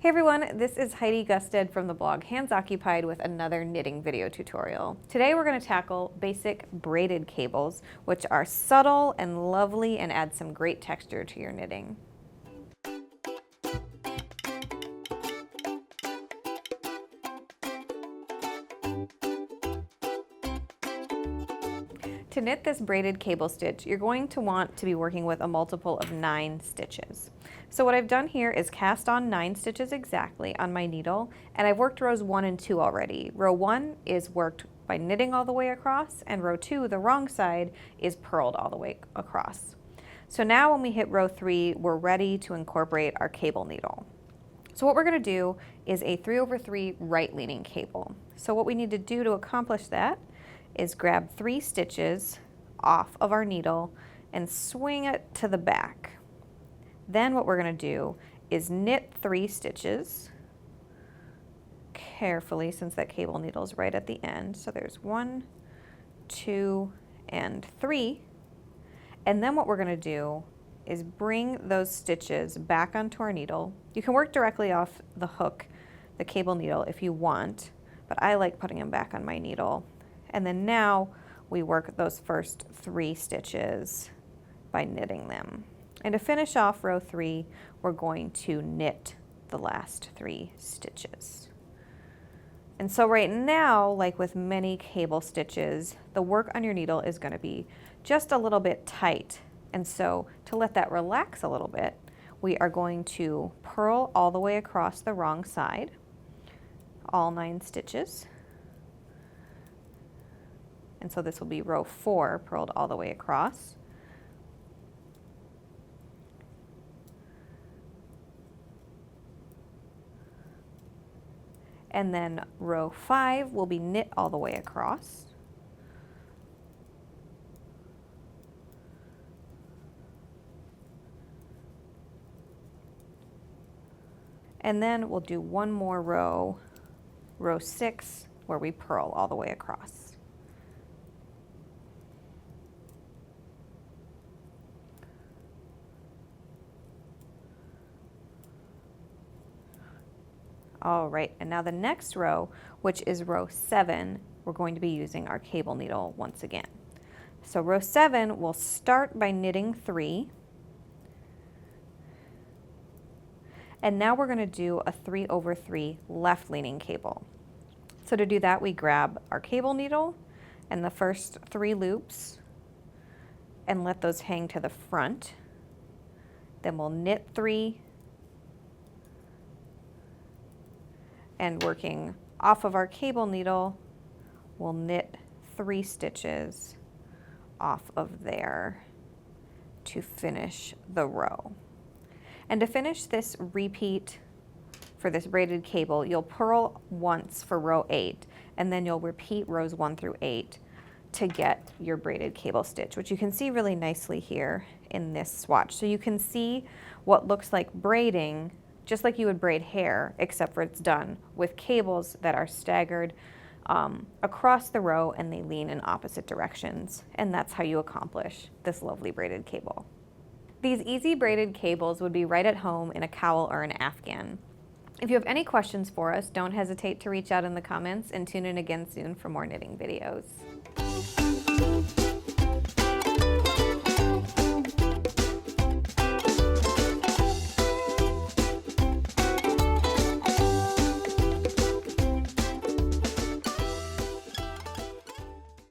Hey everyone, this is Heidi Gusted from the blog Hands Occupied with another knitting video tutorial. Today we're going to tackle basic braided cables, which are subtle and lovely and add some great texture to your knitting. To knit this braided cable stitch, you're going to want to be working with a multiple of 9 stitches. So what I've done here is cast on 9 stitches exactly on my needle, and I've worked rows 1 and 2 already. Row 1 is worked by knitting all the way across, and row 2, the wrong side, is purled all the way across. So now when we hit row 3, we're ready to incorporate our cable needle. So what we're going to do is a 3/3 right leaning cable. So what we need to do to accomplish that is grab 3 stitches off of our needle and swing it to the back. Then what we're going to do is knit 3 stitches carefully, since that cable needle is right at the end. So there's 1, 2, and 3. And then what we're going to do is bring those stitches back onto our needle. You can work directly off the hook, the cable needle, if you want, but I like putting them back on my needle. And then now we work those first 3 stitches by knitting them. And to finish off row 3, we're going to knit the last 3 stitches. And so right now, like with many cable stitches, the work on your needle is going to be just a little bit tight. And so to let that relax a little bit, we are going to purl all the way across the wrong side, all 9 stitches. And so this will be row 4 purled all the way across. And then row 5 will be knit all the way across. And then we'll do one more row, row 6, where we purl all the way across. All right, and now the next row, which is row 7, we're going to be using our cable needle once again. So row 7, we'll start by knitting 3. And now we're going to do a 3/3 left leaning cable. So to do that, we grab our cable needle and the first 3 loops and let those hang to the front. Then we'll knit 3, and working off of our cable needle, we'll knit 3 stitches off of there to finish the row. And to finish this repeat for this braided cable, you'll purl once for row 8, and then you'll repeat rows 1 through 8 to get your braided cable stitch, which you can see really nicely here in this swatch. So you can see what looks like braiding, just like you would braid hair, except for it's done with cables that are staggered across the row, and they lean in opposite directions. And that's how you accomplish this lovely braided cable. These easy braided cables would be right at home in a cowl or an afghan. If you have any questions for us, don't hesitate to reach out in the comments, and tune in again soon for more knitting videos.